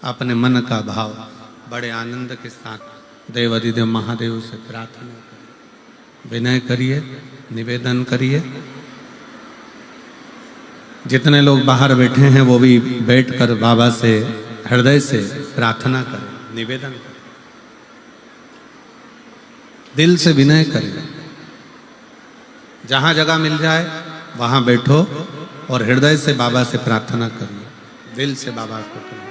अपने मन का भाव बड़े आनंद के साथ देव अधिदेव महादेव से प्रार्थना करिए, विनय करिए, निवेदन करिए। जितने लोग बाहर बैठे हैं वो भी बैठकर बाबा से हृदय से प्रार्थना करें, निवेदन करें, दिल से विनय करें। जहां जगह मिल जाए वहां बैठो और हृदय से बाबा से प्रार्थना करिए, दिल से बाबा को करिए।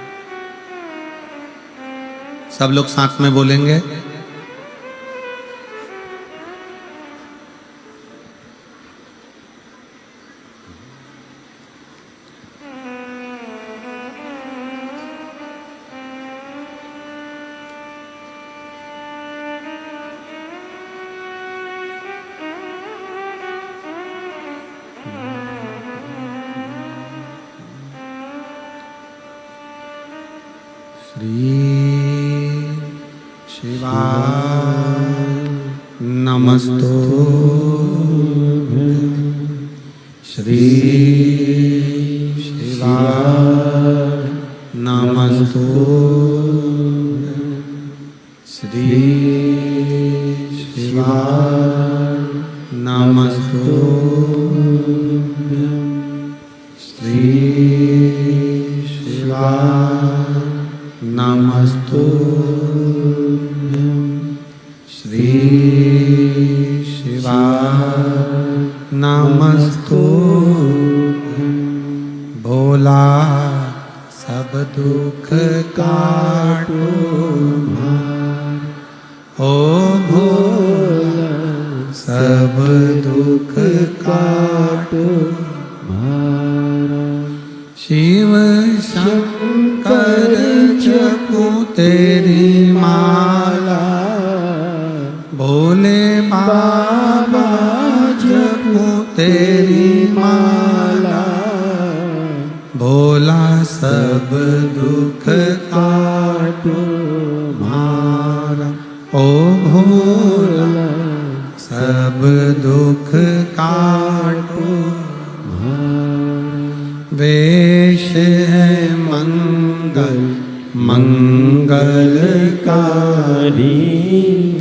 सब लोग साथ में बोलेंगे, श्री शिवाय नमस्तुभ्यं, श्री शिवाय नमस्तुभ्यं, श्री शिवाय नमस्तुभ्यं, श्री शिवाय नमस्तुभ्यं, श्री शिवाय नमस्तुभ्यं। भोला सब दुख काटो भार, ओ भोला सब दुख काटो भार। शिव शंकर जपो तेरी माला, भोले बाबा जपो तेरी माला। भोला सब दुख काटो मारा, ओ भोला सब दुख काटो मारा। वेश है मंगल मंगलकारी,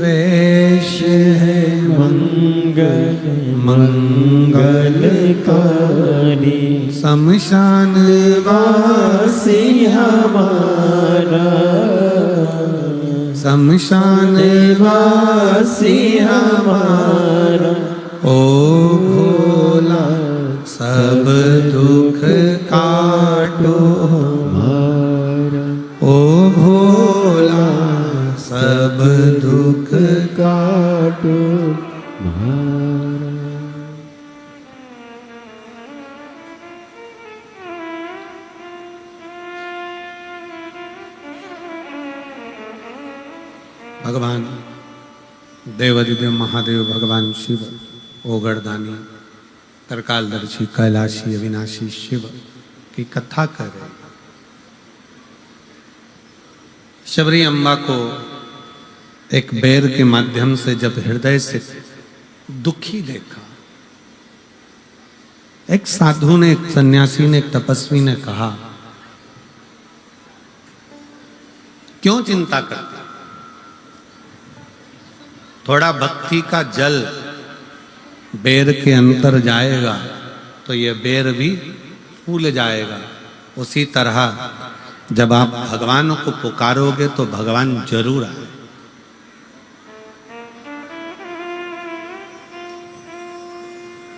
वेश है मंगल मंगलकारी। शमशान वासी हमारा, शमशान वासी हमारा। ओ भोला सब दुख काटो हमारा, ओ भोला सब दुख काटो हमारा। भगवान देवाधिदेव महादेव, भगवान शिव ओगरदानी तरकालदर्शी कैलाशी अविनाशी शिव की कथा कर रहे। शबरी अम्बा को एक बेर के माध्यम से जब हृदय से दुखी देखा, एक साधु ने, एक सन्यासी ने, एक तपस्वी ने कहा, क्यों चिंता करते? थोड़ा भक्ति का जल बेर के अंदर जाएगा तो ये बेर भी फूल जाएगा। उसी तरह जब आप भगवान को पुकारोगे तो भगवान जरूर आए।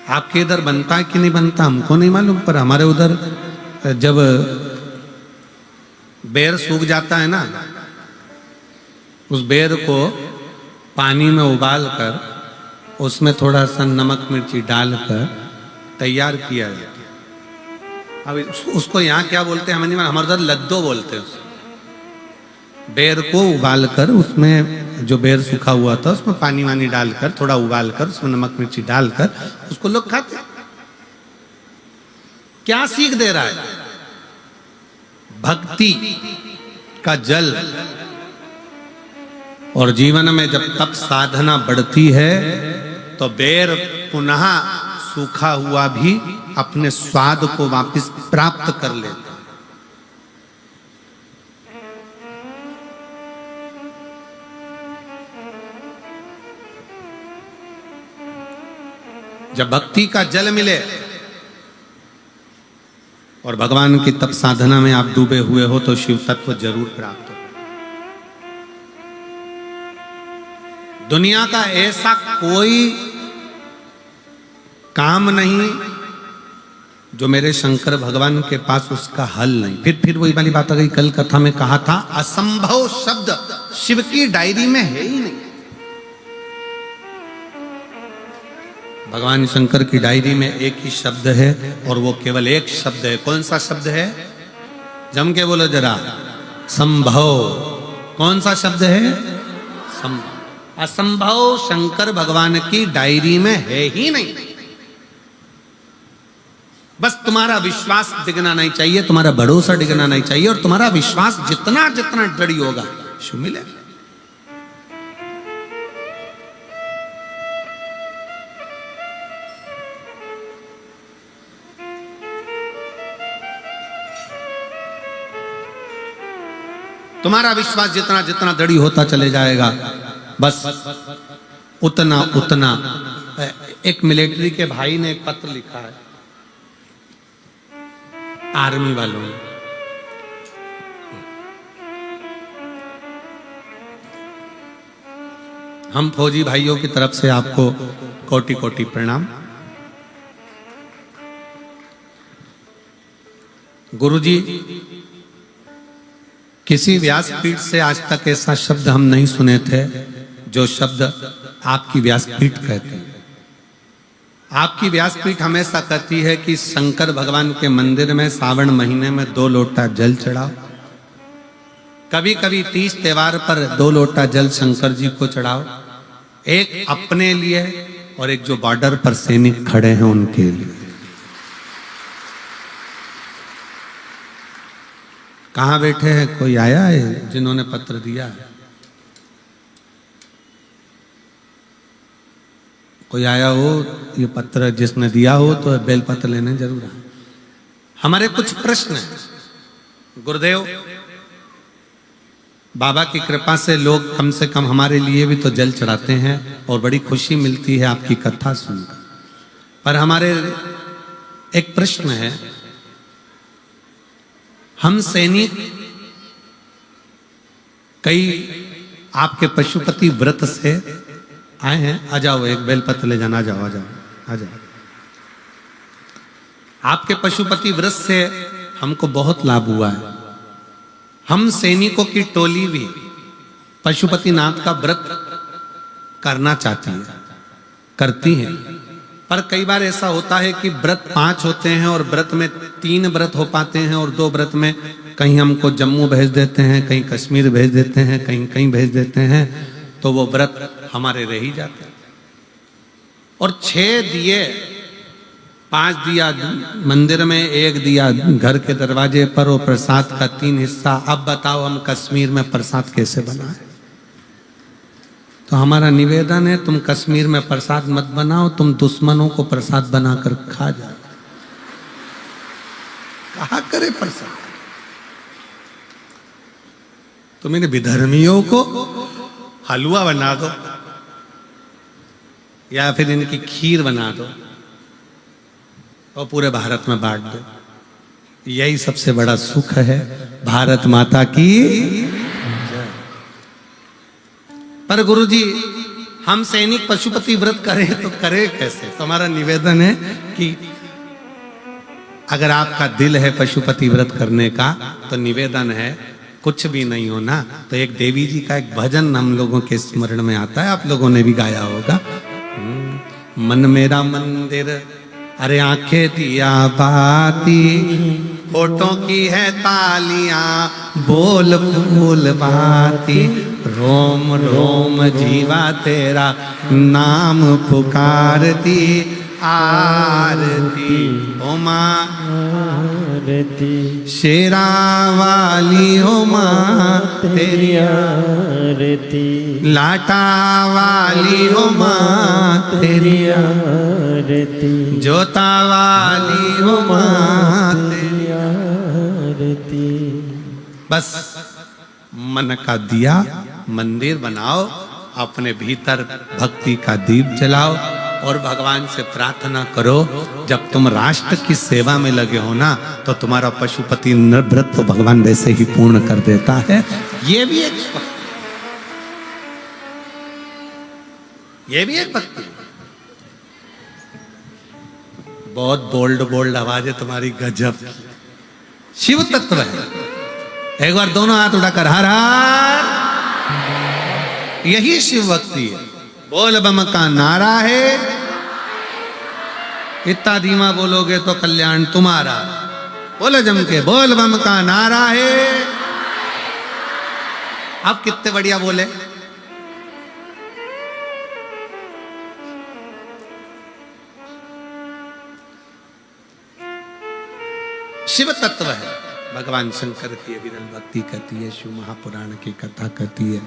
आपके इधर बनता है कि नहीं बनता हमको नहीं मालूम, पर हमारे उधर जब बेर सूख जाता है ना, उस बेर को पानी में उबाल कर उसमें थोड़ा सा नमक मिर्ची डालकर तैयार किया जाता है। अब उसको यहाँ क्या बोलते हैं हमें नहीं, हमारे उधर लद्दो बोलते हैं। बेर को उबालकर उसमें जो बेर सूखा हुआ था उसमें पानी वानी डालकर थोड़ा उबालकर उसमें नमक मिर्ची डालकर उसको लोग खाते। क्या सीख दे रहा है? भक्ति का जल। और जीवन में जब तक साधना बढ़ती है तो बेर पुनः सूखा हुआ भी अपने स्वाद को वापस प्राप्त कर लेता है। जब भक्ति का जल मिले और भगवान की तप साधना में आप डूबे हुए हो तो शिव तत्व जरूर प्राप्त हो। दुनिया का ऐसा कोई काम नहीं जो मेरे शंकर भगवान के पास उसका हल नहीं। फिर वही वाली बात आ गई, कल कथा में कहा था असंभव शब्द शिव की डायरी में है ही नहीं। भगवान शंकर की डायरी में एक ही शब्द है और वो केवल एक शब्द है। कौन सा शब्द है? जम के बोलो जरा, संभव। कौन सा शब्द है? संभव। असंभव शंकर भगवान की डायरी में है ही नहीं। बस तुम्हारा विश्वास डिगना नहीं चाहिए, तुम्हारा भरोसा डिगना नहीं चाहिए, और तुम्हारा विश्वास जितना जितना दृढ़ होगा शिव मिलेगा। तुम्हारा विश्वास जितना जितना दृढ़ होता चले जाएगा, बस उतना उतना। एक मिलिट्री के भाई ने एक पत्र लिखा है आर्मी वालों ने। हम फौजी भाइयों की तरफ से आपको कोटि कोटि प्रणाम। गुरुजी, किसी व्यासपीठ से आज तक ऐसा शब्द हम नहीं सुने थे जो शब्द आपकी व्यासपीठ कहती है। आपकी व्यासपीठ हमेशा कहती है कि शंकर भगवान के मंदिर में सावन महीने में 2 लोटा जल चढ़ाओ। कभी कभी 30 त्योहार पर 2 लोटा जल शंकर जी को चढ़ाओ, एक अपने लिए और एक जो बॉर्डर पर सैनिक खड़े हैं उनके लिए। कहां बैठे हैं? कोई आया है जिन्होंने पत्र दिया है? कोई आया हो ये पत्र जिसने दिया हो तो बेल पत्र लेने जरूर आए। हमारे कुछ प्रश्न हैं। गुरुदेव, बाबा की कृपा से लोग कम से कम हमारे लिए भी तो जल चढ़ाते हैं और बड़ी खुशी मिलती है आपकी कथा सुनकर। पर हमारे एक प्रश्न है, हम सैनिक कई आपके पशुपति व्रत से आए हैं। आ जाओ, एक बेलपत्र ले जाना। आ जाओ, आ जाओ, आ जाओ। आपके पशुपति व्रत से हमको बहुत लाभ हुआ है। हम सैनिकों की टोली भी पशुपतिनाथ का व्रत करना चाहती है, करती है। पर कई बार ऐसा होता है कि व्रत 5 होते हैं और व्रत में 3 व्रत हो पाते हैं और 2 व्रत में कहीं हमको जम्मू भेज देते हैं, कहीं कश्मीर भेज देते हैं, कहीं कहीं भेज देते हैं, तो वो व्रत हमारे रह ही जाते हैं। और 6 दिए, 5 दिया मंदिर में, 1 दिया घर के दरवाजे पर, और प्रसाद का 3 हिस्सा। अब बताओ हम कश्मीर में प्रसाद कैसे बनाए? तो हमारा निवेदन है, तुम कश्मीर में प्रसाद मत बनाओ, तुम दुश्मनों को प्रसाद बनाकर खा जाओ। कहा करे प्रसाद? तुम इन विधर्मियों को हलवा बना दो या फिर इनकी खीर बना दो और पूरे भारत में बांट दो। यही सबसे बड़ा सुख है। भारत माता की। पर गुरुजी, हम सैनिक पशुपति व्रत करें तो करें कैसे? तो हमारा निवेदन है कि अगर आपका दिल है पशुपति व्रत करने का तो निवेदन है, कुछ भी नहीं हो ना तो एक देवी जी का एक भजन हम लोगों के स्मरण में आता है, आप लोगों ने भी गाया होगा। मन मेरा मंदिर, अरे आंखें दिया बाती, होठों की है तालियां, बोल फूल बाती, रोम रोम जीवा तेरा नाम पुकारती, आरती ओ मां आरती, शेरा वाली ओ मां तेरी आरती, लाटा वाली ओ मां तेरी आरती, जोता वाली ओ मां तेरी आरती। बस मन का दिया मंदिर बनाओ, अपने भीतर भक्ति का दीप जलाओ और भगवान से प्रार्थना करो, जब तुम राष्ट्र की सेवा में लगे हो ना, तो तुम्हारा पशुपति व्रत तो भगवान वैसे ही पूर्ण कर देता है। ये भी एक भक्ति। बहुत बोल्ड आवाज है तुम्हारी, गजब शिव तत्व है। एक बार दोनों हाथ उठाकर हर हर, यही शिव भक्ति है। बोल बम का नारा है, इतना धीमा बोलोगे तो कल्याण तुम्हारा। बोलो जम के, बोल बम का नारा है। आप कितने बढ़िया बोले। शिव तत्व है। भगवान शंकर की विरल भक्ति कहती है, शिव महापुराण की कथा कहती है,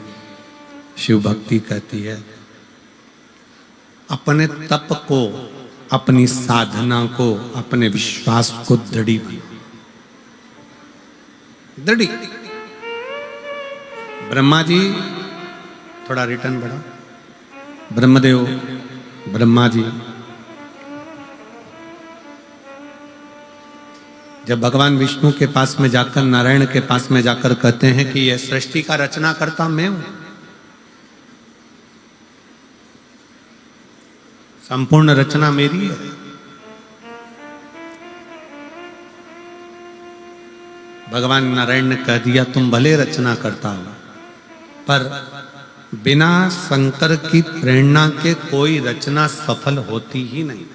शिव भक्ति कहती है, अपने तप को, अपनी साधना को, अपने विश्वास को दृढ़ी बनाओ। दृढ़ी। ब्रह्मा जी, थोड़ा रिटर्न बढ़ा। ब्रह्मदेव, ब्रह्मा जी जब भगवान विष्णु के पास में जाकर, नारायण के पास में जाकर कहते हैं कि यह सृष्टि का रचना करता मैं हूं, संपूर्ण रचना मेरी है, भगवान नारायण ने कह दिया तुम भले रचना करता हो, पर बिना शंकर की प्रेरणा के कोई रचना सफल होती ही नहीं।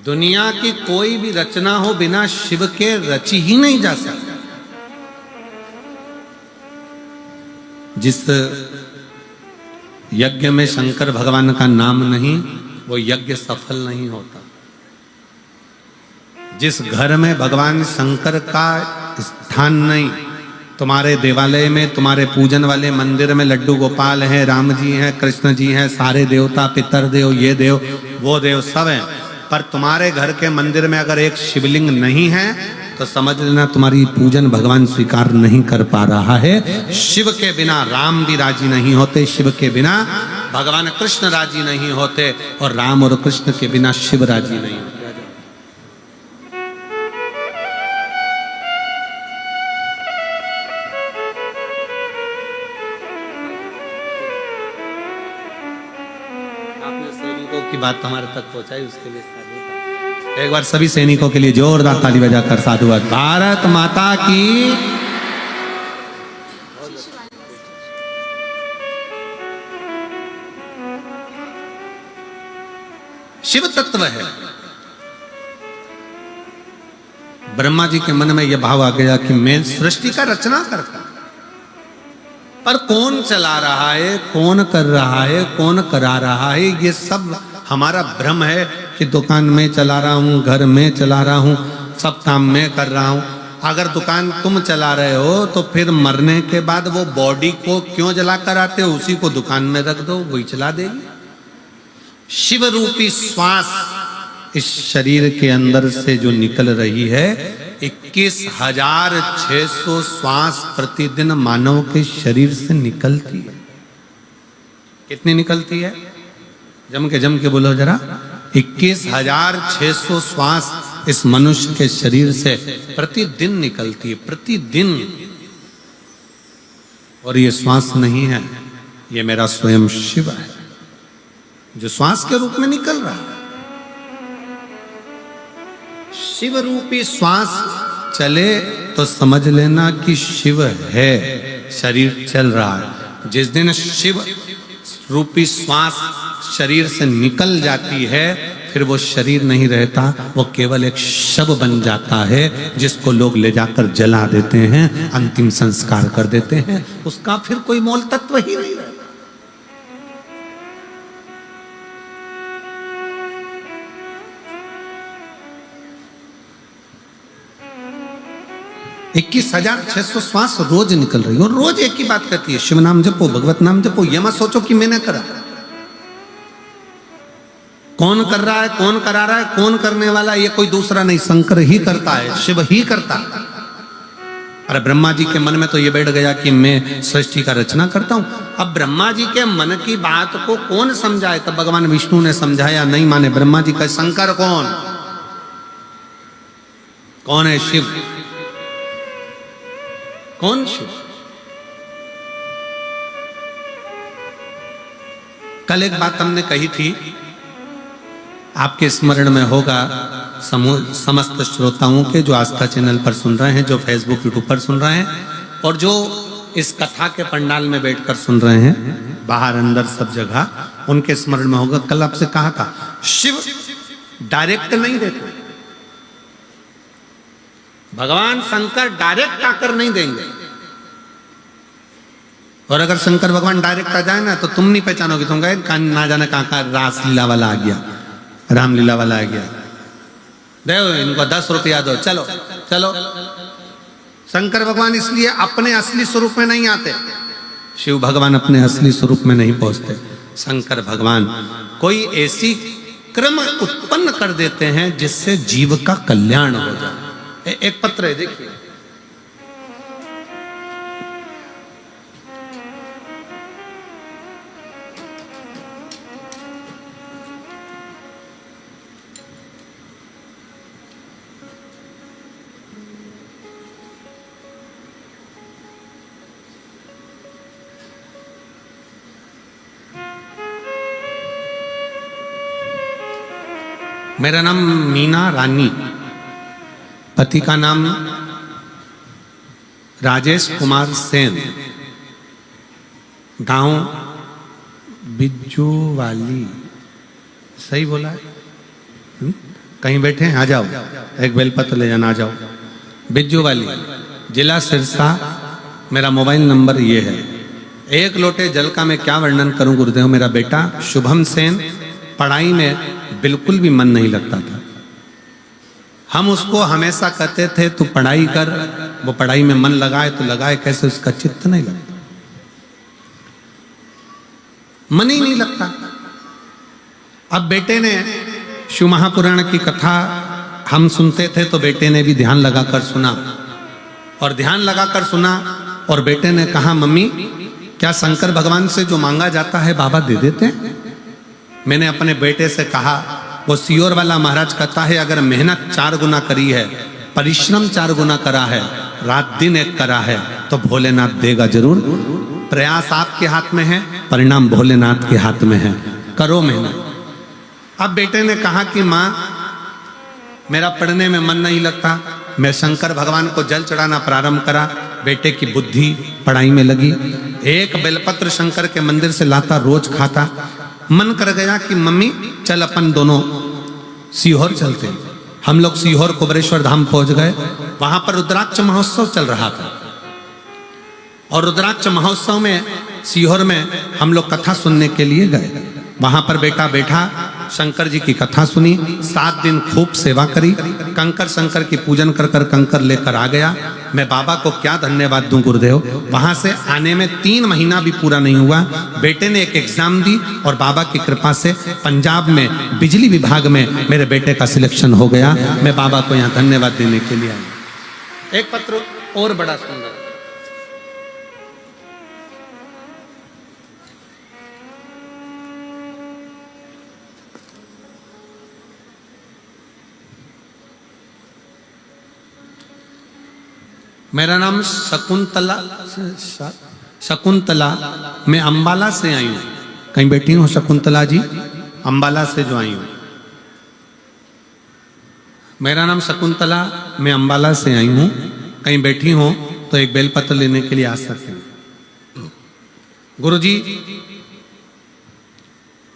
दुनिया की कोई भी रचना हो बिना शिव के रची ही नहीं जा सकती। जिस यज्ञ में शंकर भगवान का नाम नहीं, वो यज्ञ सफल नहीं होता। जिस घर में भगवान शंकर का स्थान नहीं, तुम्हारे देवालय में, तुम्हारे पूजन वाले मंदिर में लड्डू गोपाल हैं, राम जी हैं, कृष्ण जी हैं, सारे देवता, पितर देव, ये देव, वो देव सब हैं, पर तुम्हारे घर के मंदिर में अगर एक शिवलिंग नहीं है तो समझ लेना तुम्हारी पूजन भगवान स्वीकार नहीं कर पा रहा है। शिव के बिना राम भी राजी नहीं होते, शिव के बिना भगवान कृष्ण राजी नहीं होते, और राम और कृष्ण के बिना शिव राजी नहीं होते। आपने सैनिकों की बात हमारे तक पहुंचाई, उसके लिए एक बार सभी सैनिकों के लिए जोरदार ताली बजाकर साधुवाद। भारत माता की। शिव तत्व है। ब्रह्मा जी के मन में यह भाव आ गया कि मैं सृष्टि का रचना करता, पर कौन चला रहा है, कौन कर रहा है, कौन करा रहा है, ये सब हमारा भ्रम है कि दुकान में चला रहा हूं, घर में चला रहा हूं, सब काम में कर रहा हूं। अगर दुकान तुम चला रहे हो तो फिर मरने के बाद वो बॉडी को क्यों जला कर आते हो, उसी को दुकान में रख दो, वही चला देगी। शिव रूपी श्वास इस शरीर के अंदर से जो निकल रही है, 21,600 श्वास प्रतिदिन मानव के शरीर से निकलती है। कितनी निकलती है? जम के बोलो जरा। 21,600 श्वास इस मनुष्य के शरीर से प्रतिदिन निकलती है, प्रतिदिन। और ये श्वास नहीं है, ये मेरा स्वयं शिव है जो श्वास के रूप में निकल रहा है। शिव रूपी श्वास चले तो समझ लेना कि शिव है, शरीर चल रहा है। जिस दिन शिव रूपी श्वास शरीर से निकल जाती है, फिर वो शरीर नहीं रहता, वो केवल एक शव बन जाता है, जिसको लोग ले जाकर जला देते हैं, अंतिम संस्कार कर देते हैं। उसका फिर कोई मूल तत्व ही नहीं रहता। 21,600 श्वास रोज निकल रही है, और रोज एक ही बात कहती है, शिव नाम जपो, भगवत नाम जपो। ये मत सोचो कि मैंने करा। कौन कर रहा है, कौन करा रहा है, कौन करने वाला, ये कोई दूसरा नहीं, शंकर ही करता है, शिव ही करता है। अरे ब्रह्मा जी के मन में तो ये बैठ गया कि मैं सृष्टि का रचना करता हूं। अब ब्रह्मा जी के मन की बात को कौन समझाए? तब भगवान विष्णु ने समझाया, नहीं माने ब्रह्मा जी का। शंकर कौन है? शिव। कौन शिव? कल एक बात हमने कही थी, आपके स्मरण में होगा, समस्त श्रोताओं के, जो आस्था चैनल पर सुन रहे हैं, जो फेसबुक यूट्यूब पर सुन रहे हैं, और जो इस कथा के पंडाल में बैठकर सुन रहे हैं, बाहर अंदर सब जगह, उनके स्मरण में होगा। कल आपसे कहा था, शिव डायरेक्ट नहीं देते, भगवान शंकर डायरेक्ट आकर नहीं देंगे। और अगर शंकर भगवान डायरेक्ट आ जाए ना, तो तुम नहीं पहचानोगे, तुम कहे ना जाने कहां रासलीला वाला आ गया, रामलीला वाला आ गया, दे इनको 10 रुपया दो, चलो चलो। शंकर भगवान इसलिए अपने असली स्वरूप में नहीं आते, शिव भगवान अपने असली स्वरूप में नहीं पहुंचते। शंकर भगवान कोई ऐसी क्रम उत्पन्न कर देते हैं जिससे जीव का कल्याण हो जाए। एक पत्र है, देखिए, मेरा नाम मीना रानी, पति का नाम राजेश कुमार सेन, गांव बिज्जूवाली। सही बोला है? कहीं बैठे हैं? आ जाओ, एक बेलपत्र ले जाना, आ जाओ। बिज्जूवाली, जिला सिरसा। मेरा मोबाइल नंबर ये है। एक लोटे जल का मैं क्या वर्णन करूं गुरुदेव। मेरा बेटा शुभम सेन पढ़ाई में बिल्कुल भी मन नहीं लगता था। हम उसको हमेशा कहते थे तू पढ़ाई कर, वो पढ़ाई में मन लगाए तो लगाए, कैसे उसका चित्त नहीं लगता, मन ही नहीं लगता। अब बेटे ने शिव महापुराण की कथा हम सुनते थे, तो बेटे ने भी ध्यान लगाकर सुना, और ध्यान लगाकर सुना, और बेटे ने कहा, मम्मी क्या शंकर भगवान से जो मांगा जाता है बाबा दे देते हैं? मैंने अपने बेटे से कहा, वो सियोर वाला महाराज कहता है, अगर मेहनत 4 गुना करी है, परिश्रम 4 गुना करा है, रात दिन एक करा है, तो भोलेनाथ देगा जरूर। प्रयास आपके हाथ में है, परिणाम भोलेनाथ के हाथ में है, करो मेहनत। अब बेटे ने कहा कि माँ मेरा पढ़ने में मन नहीं लगता। मैं शंकर भगवान को जल चढ़ाना प्रारंभ करा, बेटे की बुद्धि पढ़ाई में लगी। एक बेलपत्र शंकर के मंदिर से लाता, रोज खाता। मन कर गया कि मम्मी चल अपन दोनों सीहोर चलते। हम लोग सीहोर कुबरेश्वर धाम पहुंच गए। वहां पर रुद्राक्ष महोत्सव चल रहा था, और रुद्राक्ष महोत्सव में सीहोर में हम लोग कथा सुनने के लिए गए। वहां पर बेटा बैठा, शंकर जी की कथा सुनी, 7 दिन खूब सेवा करी, कंकर शंकर की पूजन कर कर कंकर लेकर आ गया। मैं बाबा को क्या धन्यवाद दूं गुरुदेव। वहां से आने में 3 महीना भी पूरा नहीं हुआ, बेटे ने एक एग्जाम दी, और बाबा की कृपा से पंजाब में बिजली विभाग में मेरे बेटे का सिलेक्शन हो गया। मैं बाबा को यहाँ धन्यवाद देने के लिए आया। एक पत्र और बड़ा सुंदर, मेरा नाम शकुंतला, शकुंतला, मैं अंबाला से आई हूँ। कहीं बैठी हूँ शकुंतला जी? अंबाला से जो आई हूँ। मेरा नाम शकुंतला, मैं अंबाला से आई हूँ। कहीं बैठी हूँ तो एक बेलपत्र लेने के लिए आ सकते हैं। गुरुजी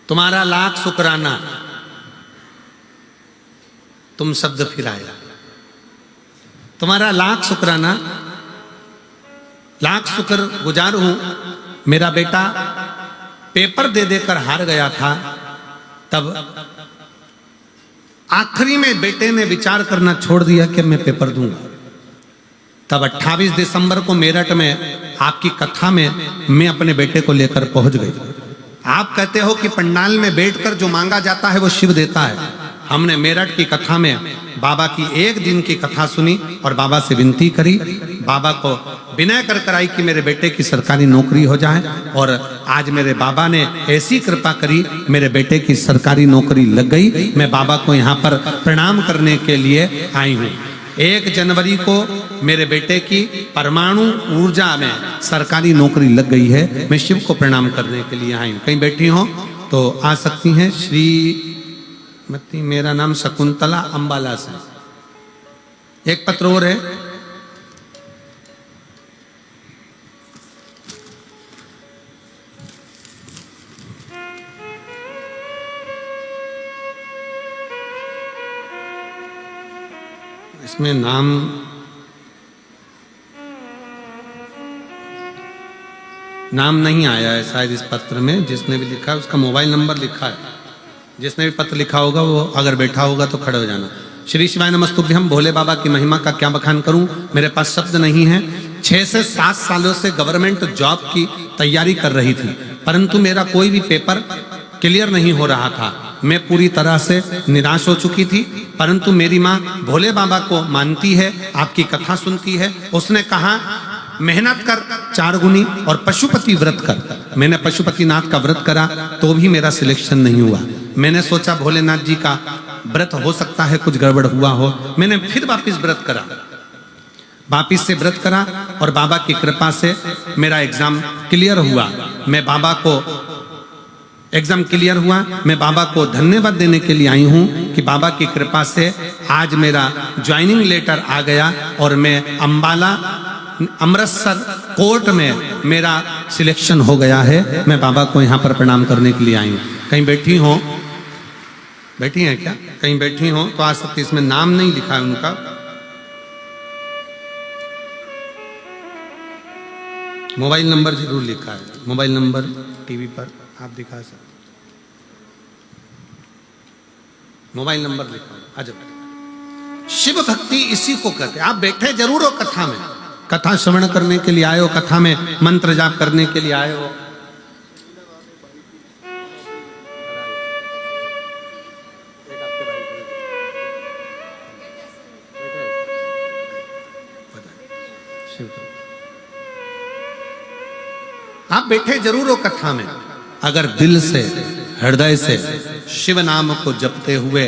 तुम्हारा लाख शुक्राना, तुम शब्द फिर आया। तुम्हारा लाख शुक्राना, लाख शुक्र गुजार हूं। मेरा बेटा पेपर दे देकर हार गया था, तब आखिरी में बेटे ने विचार करना छोड़ दिया कि मैं पेपर दूंगा। तब 28 दिसंबर को मेरठ में आपकी कथा में मैं अपने बेटे को लेकर पहुंच गई। आप कहते हो कि पंडाल में बैठकर जो मांगा जाता है वो शिव देता है, हमने मेरठ की कथा में बाबा की एक दिन की कथा सुनी और बाबा से विनती करी, बाबा को विनय कर कराई कि मेरे बेटे की सरकारी नौकरी हो जाए। और आज मेरे बाबा ने ऐसी कृपा करी, मेरे बेटे की सरकारी नौकरी लग गई। मैं बाबा को यहाँ पर प्रणाम करने के लिए आई हूँ। 1 जनवरी को मेरे बेटे की परमाणु ऊर्जा में सरकारी नौकरी लग गई है। मैं शिव को प्रणाम करने के लिए आई हूँ। कहीं बैठी हो तो आ सकती हैं। श्रीमती, मेरा नाम शकुंतला अंबाला से। एक पत्र और है। इसमें नाम नहीं आया है शायद इस पत्र में। जिसने भी लिखा है उसका मोबाइल नंबर लिखा है। जिसने भी पत्र लिखा होगा वो अगर बैठा होगा तो खड़े हो जाना। श्री शिवाय नमस्तुभ्यम। भोले बाबा की महिमा का क्या बखान करूं, मेरे पास शब्द नहीं है। 6 से 7 सालों से गवर्नमेंट जॉब की तैयारी कर रही थी, परंतु मेरा कोई भी पेपर क्लियर नहीं हो रहा था। मैं पूरी तरह से निराश हो चुकी थी, परंतु मेरी माँ भोले बाबा को मानती है, आपकी कथा सुनती है। उसने कहा मेहनत कर 4 गुनी और पशुपति व्रत कर। मैंने पशुपतिनाथ का व्रत करा तो भी मेरा सिलेक्शन नहीं हुआ। मैंने सोचा भोलेनाथ जी का व्रत हो सकता है कुछ गड़बड़ हुआ हो। मैंने फिर वापिस व्रत करा, वापिस से व्रत करा और बाबा की कृपा से मेरा एग्जाम क्लियर हुआ। मैं बाबा को एग्जाम क्लियर हुआ। मैं बाबा को धन्यवाद देने के लिए आई हूँ कि बाबा की कृपा से आज मेरा ज्वाइनिंग लेटर आ गया और मैं अंबाला अमृतसर कोर्ट में मेरा सिलेक्शन हो गया है। मैं बाबा को यहाँ पर प्रणाम करने के लिए आई हूँ। कहीं बैठी हो, बैठी हैं क्या? कहीं बैठी हो तो आ सकती। इसमें नाम नहीं लिखा है उनका। मोबाइल नंबर जरूर लिखा है। मोबाइल नंबर टीवी पर आप दिखा सकते, मोबाइल नंबर लिखा है। अजब शिव भक्ति इसी को कहते हैं। आप बैठे जरूर हो कथा में, कथा श्रवण करने के लिए आए हो, कथा में मंत्र जाप करने के लिए आए हो। आप बैठे जरूर हो कथा में, अगर दिल से हृदय से शिव नाम को जपते हुए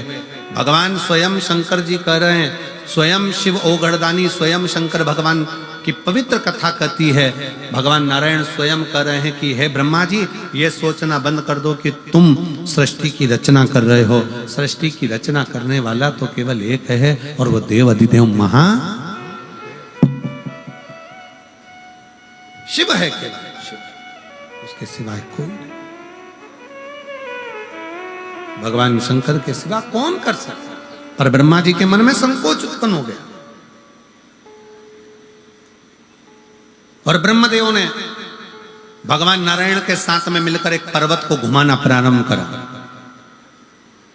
भगवान स्वयं शंकर जी कह रहे हैं, स्वयं शिव ओगढ़दानी स्वयं शंकर भगवान की पवित्र कथा कहती है। भगवान नारायण स्वयं कह रहे हैं कि हे ब्रह्मा जी, ये सोचना बंद कर दो कि तुम सृष्टि की रचना कर रहे हो। सृष्टि की रचना करने वाला तो केवल एक है और वो देव अधिदेव महा शिव है। केवल शिव, उसके सिवाय कोई नहीं। भगवान शंकर के सिवा कौन कर सकता? पर ब्रह्मा जी के मन में संकोच उत्पन्न हो गया और ब्रह्मदेव ने भगवान नारायण के साथ में मिलकर एक पर्वत को घुमाना प्रारंभ करा।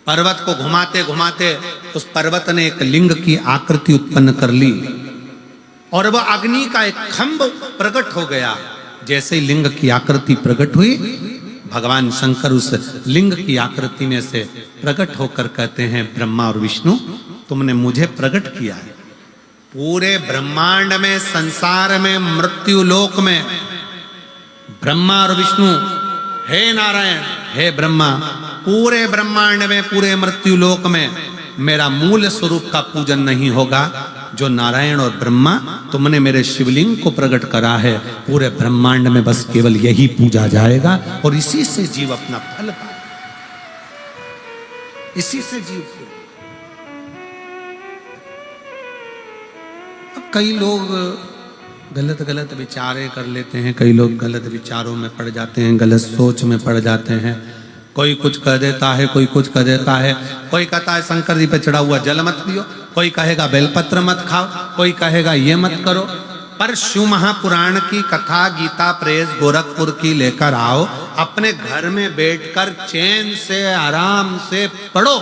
पर्वत को घुमाते घुमाते उस पर्वत ने एक लिंग की आकृति उत्पन्न कर ली और वह अग्नि का एक खंभ प्रकट हो गया। जैसे ही लिंग की आकृति प्रकट हुई, भगवान शंकर उस लिंग की आकृति में से प्रकट होकर कहते हैं, ब्रह्मा और विष्णु, तुमने मुझे प्रकट किया है। पूरे ब्रह्मांड में, संसार में, मृत्यु लोक में ब्रह्मा और विष्णु, हे नारायण, हे ब्रह्मा, पूरे ब्रह्मांड में, पूरे मृत्यु लोक में मेरा मूल स्वरूप का पूजन नहीं होगा। जो नारायण और ब्रह्मा तुमने मेरे शिवलिंग को प्रकट करा है, पूरे ब्रह्मांड में बस केवल यही पूजा जाएगा और इसी से जीव अपना फल पाए, इसी से जीव। अब कई लोग गलत गलत विचारे कर लेते हैं, कई लोग गलत विचारों में पड़ जाते हैं, गलत सोच में पड़ जाते हैं। कोई कुछ कह देता है, कोई कुछ कह देता है। कोई कहता है शंकर जी पे चढ़ा हुआ जल मत पियो, कोई कहेगा बेलपत्र मत खाओ, कोई कहेगा ये मत करो। पर शिव महापुराण की कथा, गीता प्रेस गोरखपुर की लेकर आओ, अपने घर में बैठकर चैन से आराम से पढ़ो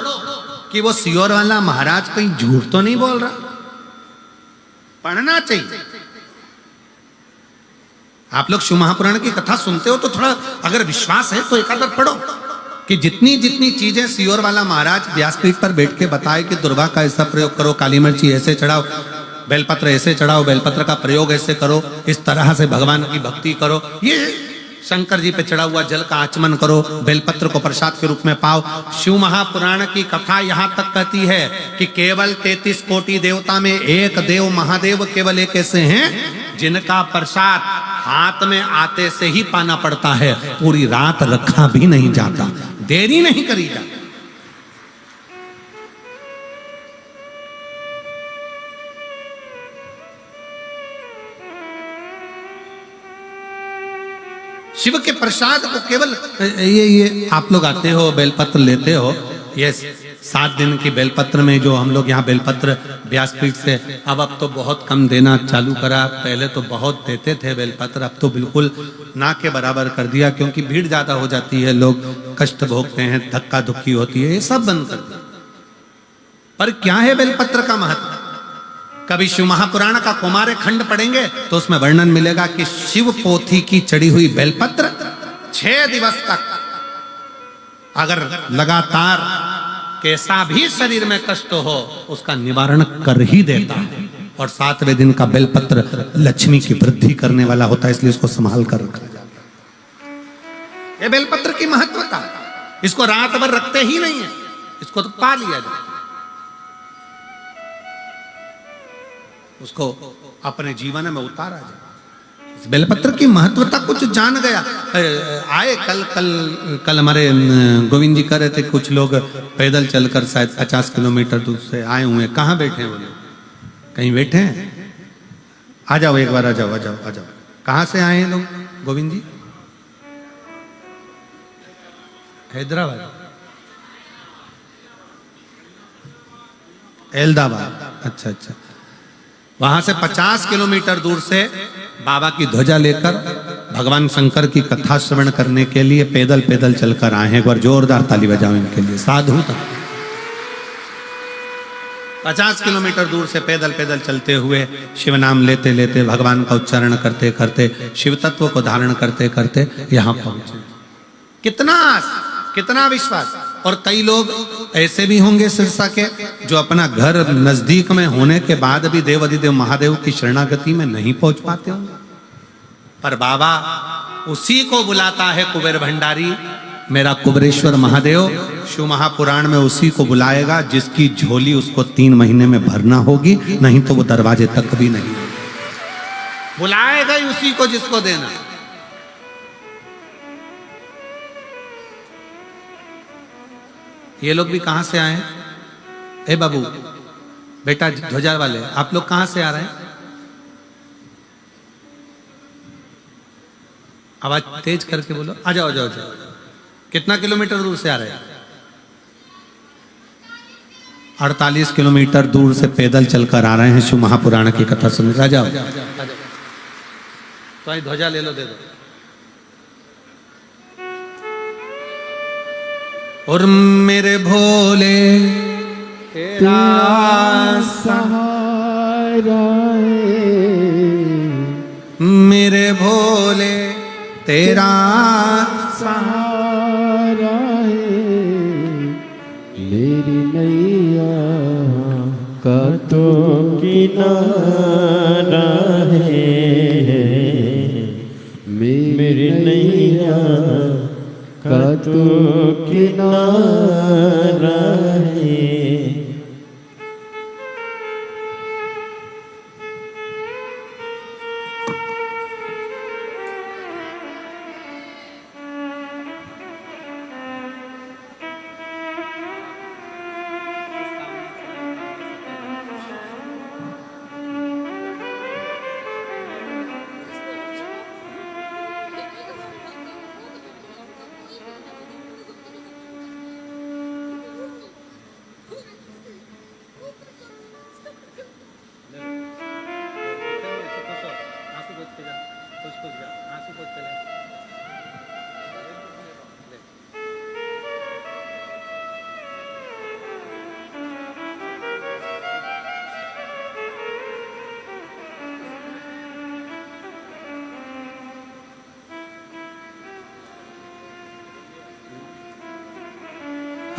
कि वो सियोर वाला महाराज कहीं झूठ तो नहीं बोल रहा। पढ़ना चाहिए। आप लोग शिव महापुराण की कथा सुनते हो तो थोड़ा अगर विश्वास है तो एक आध पढ़ो कि जितनी जितनी चीजें सियोर वाला महाराज व्यासपीठ पर बैठ के बताए कि दुर्वा का ऐसा प्रयोग करो, काली मिर्ची ऐसे चढ़ाओ, बेलपत्र ऐसे चढ़ाओ, बेलपत्र का प्रयोग ऐसे करो, इस तरह से भगवान की भक्ति करो, ये शंकर जी पे चढ़ा हुआ जल का आचमन करो, बेलपत्र को प्रसाद के रूप में पाओ। शिव महापुराण की कथा यहाँ तक कहती है कि केवल 33 कोटि देवता में एक देव महादेव केवल एक ऐसे हैं जिनका प्रसाद हाथ में आते से ही पाना पड़ता है, पूरी रात रखा भी नहीं जाता, देरी नहीं करी जाती। शिव के प्रसाद को केवल ये आप लोग आते हो बेलपत्र लेते हो, ये 7 दिन की बेलपत्र में जो हम लोग यहाँ बेलपत्र व्यासपीठ से अब तो बहुत कम देना चालू करा, पहले तो बहुत देते थे बेलपत्र, अब तो बिल्कुल ना के बराबर कर दिया, क्योंकि भीड़ ज्यादा हो जाती है, लोग कष्ट भोगते हैं, धक्का धुक्की होती है, ये सब बंद कर दिया। पर क्या है बेलपत्र का महत्व? कभी शिव महापुराण का कुमार खंड पढ़ेंगे तो उसमें वर्णन मिलेगा कि शिव पोथी की चढ़ी हुई बेलपत्र 6 दिवस तक अगर लगातार कैसा भी शरीर में कष्ट हो उसका निवारण कर ही देता है। और 7वें दिन का बेलपत्र लक्ष्मी की वृद्धि करने वाला होता है, इसलिए इसको संभाल कर रखा जाता है। ये बेलपत्र की महत्वता, इसको रात भर रखते ही नहीं है, इसको तो पा लिया जाता है, उसको अपने जीवन में उतारा जाए। बेलपत्र की महत्वता कुछ जान गया। आए कल हमारे गोविंद जी कह रहे थे कुछ लोग पैदल चलकर शायद 50 किलोमीटर दूर से आए हुए, कहाँ बैठे हैं वो लोग? कहीं बैठे हैं? आ जाओ एक बार, आ जाओ आ जाओ आ जाओ। कहाँ से आए हैं लोग गोविंद जी? हैदराबाद, अहमदाबाद, अच्छा अच्छा। वहां से 50 किलोमीटर दूर से बाबा की ध्वजा लेकर भगवान शंकर की कथा श्रवण करने के लिए पैदल पैदल चलकर आए हैं। एक बार जोरदार ताली बजाओ इनके लिए, साधु था। 50 किलोमीटर दूर से पैदल पैदल चलते हुए शिव नाम लेते लेते भगवान का उच्चारण करते करते शिव तत्व को धारण करते करते यहाँ पहुंचे। कितना विश्वास। और कई लोग ऐसे भी होंगे सिरसा के जो अपना घर नजदीक में होने के बाद भी देवाधिदेव महादेव की शरणागति में नहीं पहुंच पाते होंगे, पर बाबा उसी को बुलाता है कुबेर भंडारी, मेरा कुबेरेश्वर महादेव। शिव महापुराण में उसी को बुलाएगा जिसकी झोली उसको 3 महीने में भरना होगी, नहीं तो वो दरवाजे तक भी नहीं बुलाएगा ही उसी को जिसको देना। ये लोग भी कहां से आए हैं? ए बाबू बेटा ध्वजा वाले, आप लोग कहां से आ रहे हैं? आवाज तेज करके बोलो। आ जाओ जाओ जाओ। कितना किलोमीटर दूर से आ रहे हैं? 48 किलोमीटर दूर से पैदल चलकर आ रहे हैं शिव महापुराण की कथा सुनने। आ जाओ। तो ध्वजा ले लो, दे दो। और मेरे भोले तेरा सहारा है, मेरे भोले तेरा सहारा है, मेरी नैया का तो किनारा है, मेरी नैया का तो किनारा है।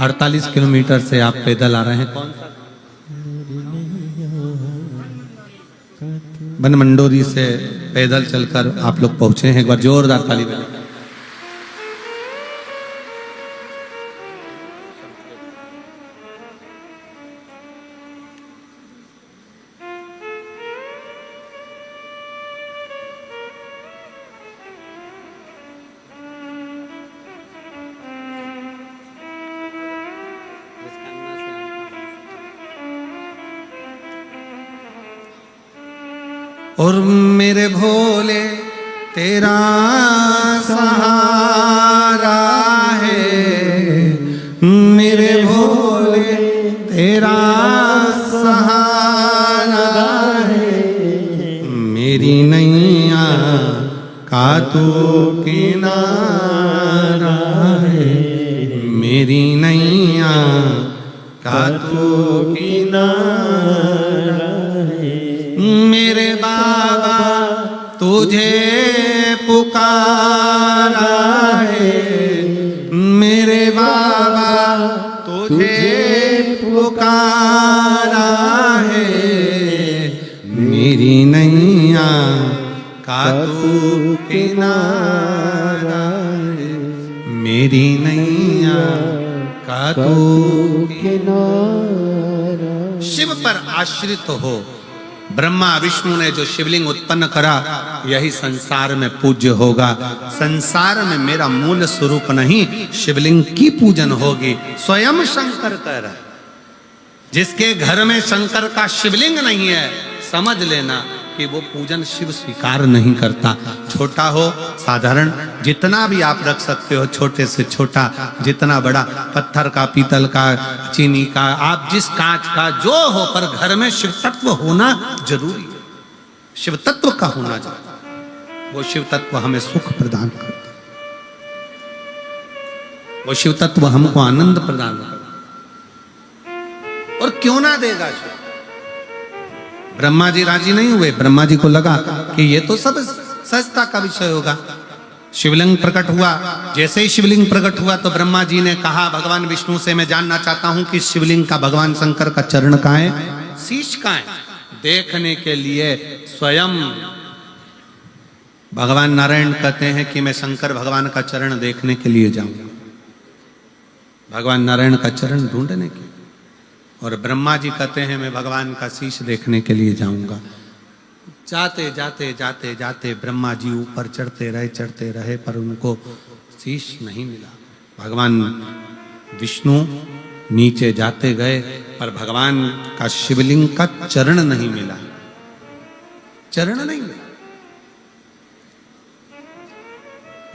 48 किलोमीटर से आप पैदल आ रहे हैं। कौन सा? बनमंडोरी से पैदल चलकर आप लोग पहुंचे हैं। एक बार जोरदार ताली बजाएं। और मेरे भोले तेरा सहारा है, मेरे भोले तेरा सहारा है, मेरी नैया का तू किनारा है, मेरी नैया का तू किनारा है। मेरे बाबा तुझे पुकारा है, मेरे बाबा तुझे पुकारा है, मेरी नैया का तू किनारा है, मेरी नैया का तू किनारा। शिव पर आश्रित हो। ब्रह्मा विष्णु ने जो शिवलिंग उत्पन्न करा यही संसार में पूज्य होगा। संसार में मेरा मूल स्वरूप नहीं, शिवलिंग की पूजन होगी। स्वयं शंकर कह रहा है, जिसके घर में शंकर का शिवलिंग नहीं है समझ लेना कि वो पूजन शिव स्वीकार नहीं करता। छोटा हो साधारण, जितना भी आप रख सकते हो, छोटे से छोटा, जितना बड़ा, पत्थर का, पीतल का, चीनी का, आप जिस कांच का जो हो, पर घर में शिव तत्व होना जरूरी है। शिव तत्व का होना जरूरी। वो शिव तत्व हमें सुख प्रदान करता, वो शिव तत्व हमको आनंद प्रदान करता। और क्यों ना देगा शिव? ब्रह्मा जी राजी नहीं हुए। ब्रह्मा जी को लगा कि ये तो सब सहजता का विषय होगा। शिवलिंग प्रकट हुआ। जैसे ही शिवलिंग प्रकट हुआ तो ब्रह्मा जी ने कहा भगवान विष्णु से, मैं जानना चाहता हूं कि शिवलिंग का भगवान शंकर का चरण कहाँ है, शीश कहाँ है। देखने के लिए स्वयं भगवान नारायण कहते हैं कि मैं शंकर भगवान का चरण देखने के लिए जाऊंगा, भगवान नारायण का चरण ढूंढने के। और ब्रह्मा जी कहते हैं मैं भगवान का शीश देखने के लिए जाऊंगा। जाते जाते जाते जाते ब्रह्मा जी ऊपर चढ़ते रहे पर उनको शीश नहीं मिला। भगवान विष्णु नीचे जाते गए पर भगवान का शिवलिंग का चरण नहीं मिला, चरण नहीं मिला।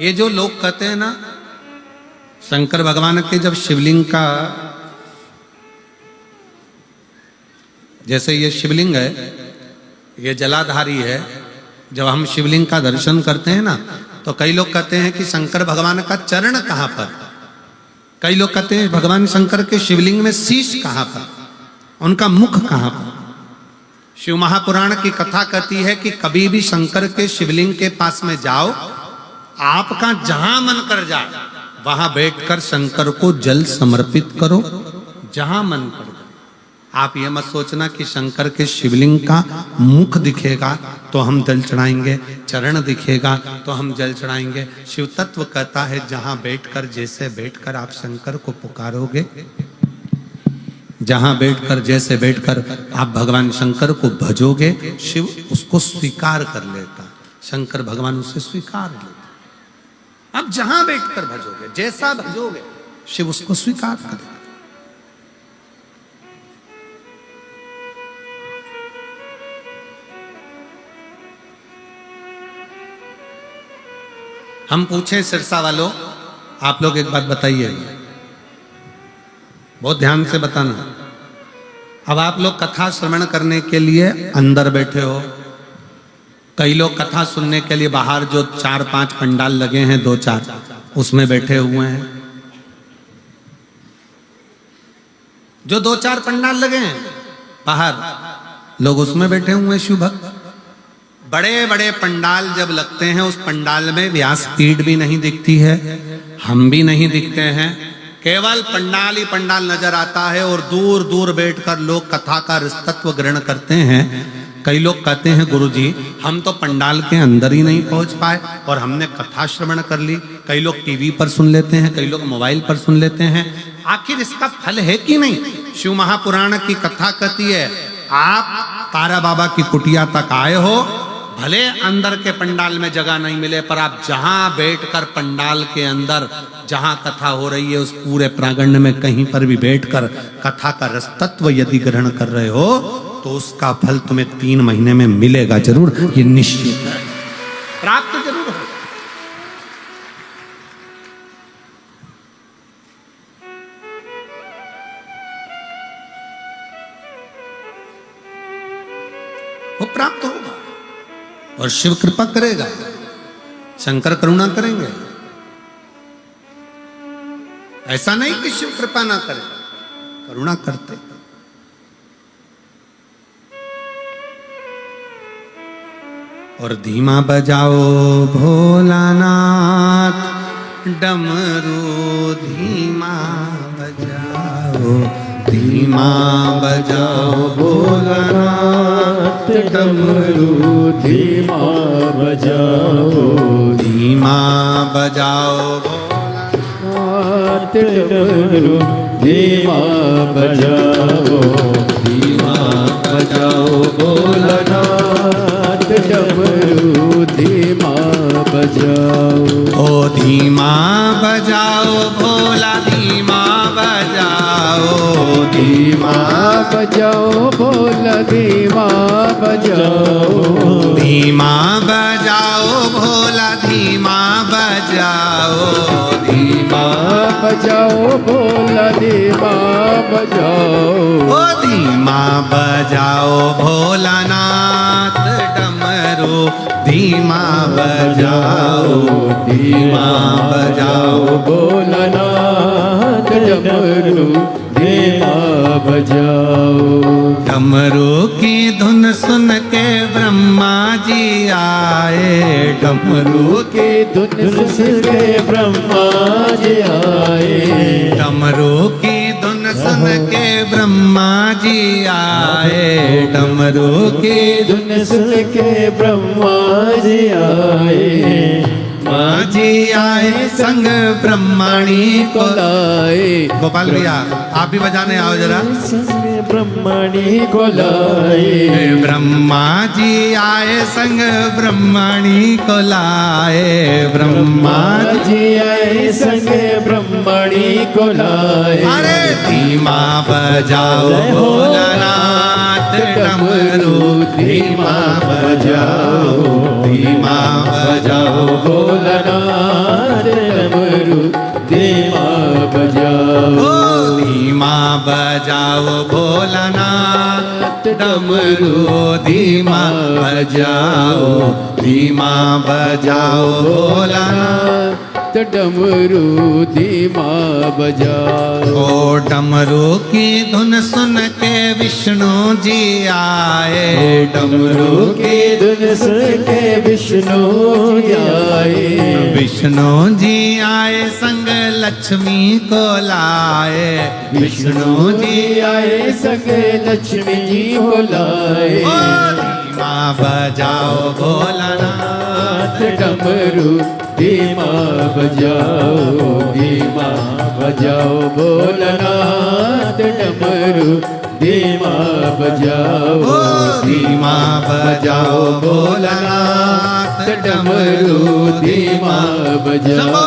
ये जो लोग कहते हैं ना, शंकर भगवान के जब शिवलिंग का, जैसे ये शिवलिंग है, ये जलाधारी है, जब हम शिवलिंग का दर्शन करते हैं ना तो कई लोग कहते हैं कि शंकर भगवान का चरण कहाँ पर, कई लोग कहते हैं भगवान शंकर के शिवलिंग में शीश कहाँ पर, उनका मुख कहाँ पर। शिव महापुराण की कथा कहती है कि कभी भी शंकर के शिवलिंग के पास में जाओ, आपका जहां मन कर जाए वहां बैठकर शंकर को जल समर्पित करो, जहां मन कर जाए। आप ये मत सोचना कि शंकर के शिवलिंग का मुख दिखेगा तो हम जल चढ़ाएंगे, चरण दिखेगा तो हम जल चढ़ाएंगे। शिव तत्व कहता है जहां बैठकर, जैसे बैठकर आप शंकर को पुकारोगे, जहां बैठकर जैसे बैठकर आप भगवान शंकर को भजोगे, शिव उसको स्वीकार कर लेता, शंकर भगवान उसे स्वीकार लेता। आप जहां बैठकर भजोगे, जैसा भजोगे, शिव उसको स्वीकार करेगा। हम पूछें सिरसा वालों, आप लोग एक बात बताइए, बहुत ध्यान से बताना। अब आप लोग कथा श्रवण करने के लिए अंदर बैठे हो, कई लोग कथा सुनने के लिए बाहर जो 4-5 पंडाल लगे हैं, 2-4, उसमें बैठे हुए हैं। जो 2-4 पंडाल लगे हैं बाहर, लोग उसमें बैठे हुए हैं शिव भक्त। बड़े बड़े पंडाल जब लगते हैं, उस पंडाल में व्यासपीठ भी नहीं दिखती है, हम भी नहीं दिखते हैं, केवल पंडाल ही पंडाल नजर आता है और दूर दूर बैठकर लोग कथा का रसतत्व ग्रहण करते हैं। कई लोग कहते हैं गुरुजी हम तो पंडाल के अंदर ही नहीं पहुंच पाए और हमने कथा श्रवण कर ली। कई लोग टीवी पर सुन लेते हैं, कई लोग मोबाइल पर सुन लेते हैं। आखिर इसका फल है कि नहीं? शिव महापुराण की कथा कहती है आप तारा बाबा की कुटिया तक आए हो, भले अंदर के पंडाल में जगह नहीं मिले, पर आप जहां बैठकर पंडाल के अंदर जहां कथा हो रही है उस पूरे प्रांगण में कहीं पर भी बैठकर कथा का रसतत्व यदि ग्रहण कर रहे हो तो उसका फल तुम्हें 3 महीने में मिलेगा जरूर, ये निश्चित है, प्राप्त जरूर हो। वो प्राप्त होगा और शिव कृपा करेगा, शंकर करुणा करेंगे। ऐसा नहीं कि शिव कृपा ना करे, करुणा करते। और धीमा बजाओ भोलानाथ डमरू, धीमा बजाओ, धीमा बजाओ भोलानाथ डमरू, धीमा बजाओ, धीमा बजाओ भोलानाथ डमरू, धीमा बजाओ, धीमा बजाओ भोलानाथ डमरू, धीमा बजाओ। ओ धीमा बजाओ भोला, धीमा बजाओ, धीमा बजाओ भोला, धीमा बजाओ, धीमा बजाओ भोला, धीमा बजाओ, धीमा बजाओ भोला, धीमा बजाओ। ओ धीमा बजाओ भोलानाथ डमरू, धीमा बजाओ, धीमा बजाओ भोलानाथ डमरू, धीमा बजाओ। डमरू की धुन सुन के ब्रह्मा जी आए, डमरू की धुन सुन के ब्रह्मा जी आए, डमरू की धुन सुन के ब्रह्मा जी आए, डमरू की धुन सुन के ब्रह्मा जी आए। माँ जी आए संग ब्रह्मणी को लाए। गोपाल भैया आप भी बजाने आओ जरा। संग ब्रह्मणी को लाए, ब्रह्मा जी आए संग ब्रह्मणी को लाए, ब्रह्मा जी आए संग ब्रह्मणी को लाए। अरे धीमा बजाओ भोलानाथ डमरू, धीमा बजाओ, धीमा बजाओ भोलानाथ डमरू, धीमा बजाओ। धीमा बजाओ भोलानाथ डमरू, धीमा बजाओ, धीमा बजाओ भोलानाथ डमरू, धीमा बजाओ। ओ डमरू की धुन सुन के विष्णु जी आए, डमरू की धुन सुन के विष्णु आए, विष्णु जी आए संग लक्ष्मी को लाए, विष्णु जी आए संग लक्ष्मी जी को लाए। धीमा बजाओ भोलानाथ डमरू, धीमा बजाओ, धीमा बजाओ भोलानाथ डमरू, धीमा बजाओ, धीमा बजाओ भोलानाथ डमरू, धीमा बजाओ।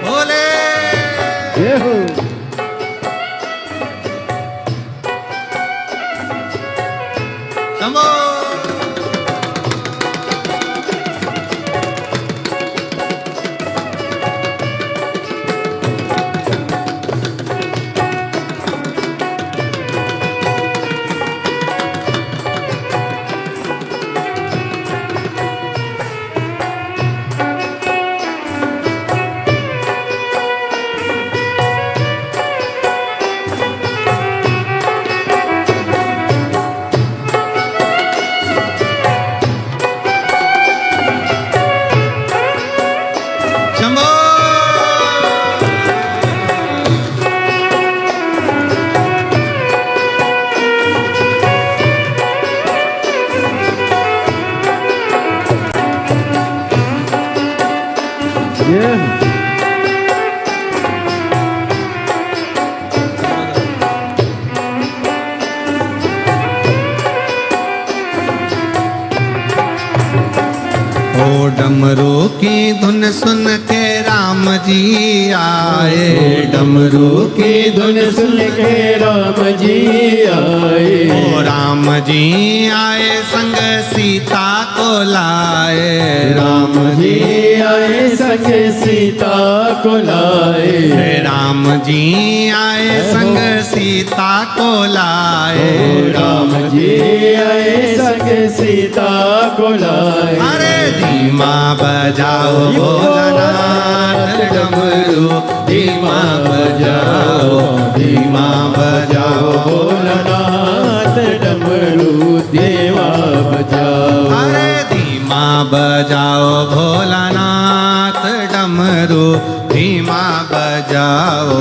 बोले जय हो। शंभो। डमरू की धुन सुन के राम जी आए, डमरू की धुन सुन के राम जी आए, ओ राम जी आए संग सीता को लाए, राम जी आए संग सीता को लाए, राम जी आए संग सीता को लाए, राम जी आए संग सीता को लाए। अरे धीमा बजाओ भोलानाथ डमरू, धीमा बजाओ, धीमा बजाओ भोलानाथ डमरू धीमा बजाओ, अरे धीमा बजाओ भोलानाथ डमरू, धीमा बजाओ,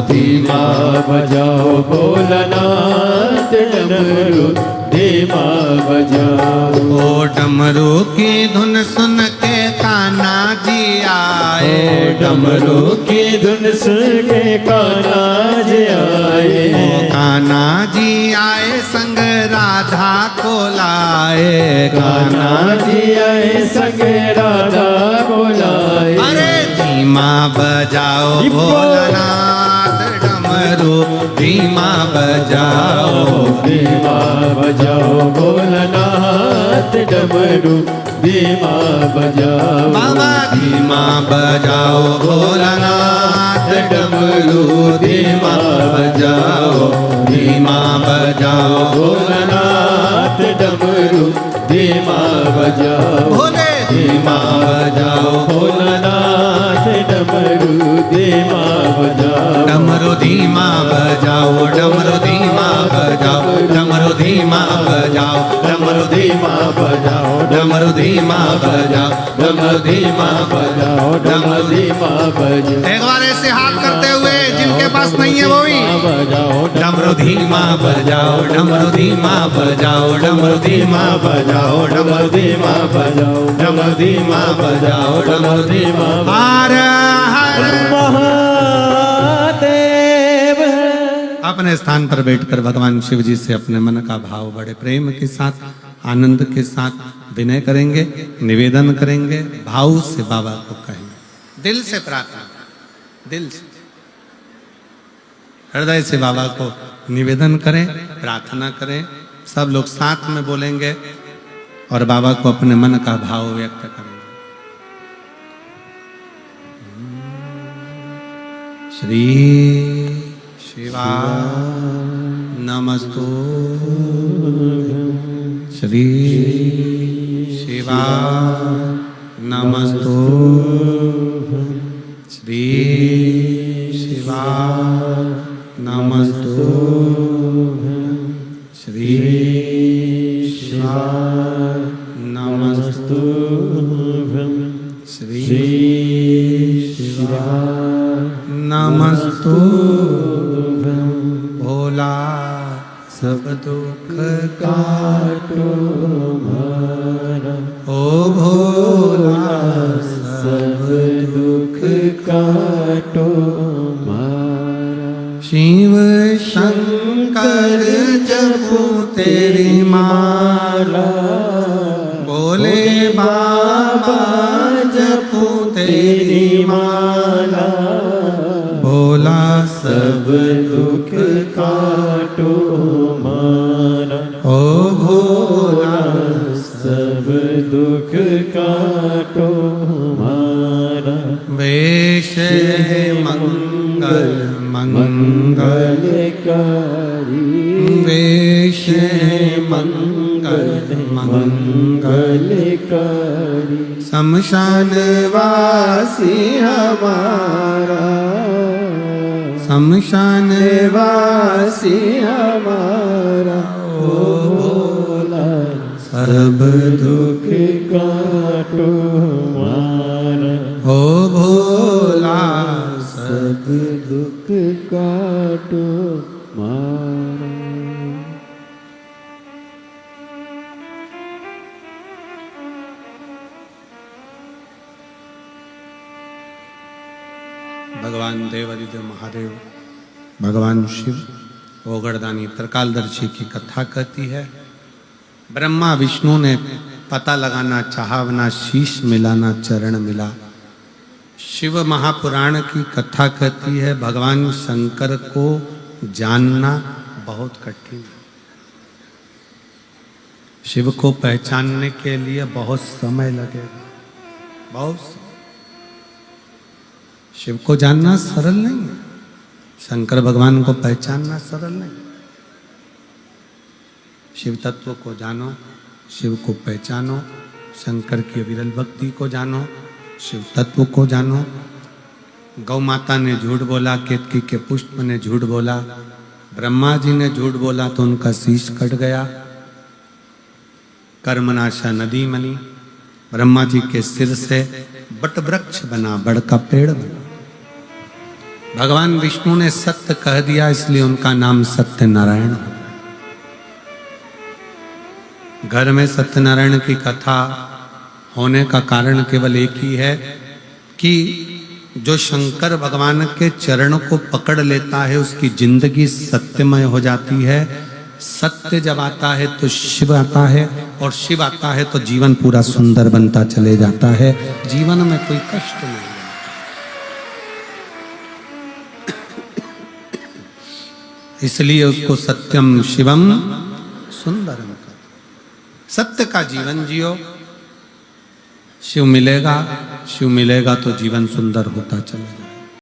धीमा बजाओ भोलानाथ डमरू धीमा बजाओ। ओ डमरू की धुन सुन के कान्हा जी आए, डमरू की धुन सुन के कान्हा जी आए, ओ कान्हा जी आए संग राधा को लाए, कान्हा जी आए संग राधा को लाए। अरे धीमा बजाओ भोलानाथ डमरू, धीमा बजाओ, धीमा बजाओ भोलानाथ डमरू धीमा बजाओ। बाबा धीमा बजाओ भोलानाथ डमरू, धीमा बजाओ, धीमा बजाओ भोलानाथ डमरू धीमा बजाओ, भोले, धीमा बजाओ भोलानाथ डमरू धीमा बजाओ। डमरू धीमा बजाओ, डमरू धीमा बजाओ, डमरू धीमा बजाओ, डमरू धीमा बजाओ, डमरू धीमा बजाओ, डमरू धीमा बजाओ, डमरू धीमा बजाओ। एक बार ऐसे हाथ करते हुए जिनके पास नहीं है वो भी बजाओ डमरू धीमा बजाओ, डमरू धीमा बजाओ, डमरू धीमा बजाओ, डमरू धीमा बजाओ, डमरू धीमा बजाओ, डमरू धीमा हर हर महादेव। अपने स्थान पर बैठकर भगवान शिव जी से अपने मन का भाव बड़े प्रेम के साथ, आनंद के साथ विनय करेंगे, निवेदन करेंगे, भाव से बाबा को कहेंगे, दिल से प्रार्थना, दिल से हृदय से बाबा को निवेदन करें, प्रार्थना करें। सब लोग साथ में बोलेंगे और बाबा को अपने मन का भाव व्यक्त करेंगे। श्री शिवा नमस्तु, श्री शिवा नमस्तु, श्री शिवा नमस्तु, श्री शिवा नमस्तु, श्री शिवा नमस्तु। भोला सब दुख काटो मारा, ओ भोला सब दुख काटो मारा। शिव शंकर जपू तेरी माला, बोले बाबा जपू तेरी माला, भोला सब दुख काटो मारा, ओ भोला सब दुख काटो मारा। वेश है मंगल मंगल, मंगलकारी वेश है मंगल मंगल, करी शमशान वासी हमारा, शमशान वासी हमारा। ओ भोला सब दुख काटो मारा, ओ भोला सब दुख काटो मारा। भगवान देवादिदेव महादेव, भगवान शिव ओगरदानी त्रिकालदर्शी की कथा कहती है। ब्रह्मा विष्णु ने पता लगाना चाहा ना शीश मिला ना चरण मिला। शिव महापुराण की कथा कहती है भगवान शंकर को जानना बहुत कठिन है। शिव को पहचानने के लिए बहुत समय लगेगा, बहुत समय। शिव को जानना सरल नहीं है, शंकर भगवान को पहचानना सरल नहीं। शिव तत्व को जानो, शिव को पहचानो, शंकर की अविरल भक्ति को जानो, शिव तत्व को जानो। गौ माता ने झूठ बोला, केतकी के पुष्प ने झूठ बोला, ब्रह्मा जी ने झूठ बोला तो उनका शीश कट गया। कर्मनाशा नदी मनी, ब्रह्मा जी के सिर से बट वृक्ष बना, बड़ का पेड़ बना। भगवान विष्णु ने सत्य कह दिया, इसलिए उनका नाम सत्यनारायण। घर में सत्यनारायण की कथा होने का कारण केवल एक ही है कि जो शंकर भगवान के चरण को पकड़ लेता है उसकी जिंदगी सत्यमय हो जाती है। सत्य जब आता है तो शिव आता है, और शिव आता है तो जीवन पूरा सुंदर बनता चले जाता है, जीवन में कोई कष्ट नहीं। इसलिए उसको सत्यम शिवम सुंदरम कर, सत्य का जीवन जियो। शिव मिलेगा, शिव मिलेगा तो जीवन सुंदर होता चलेगा।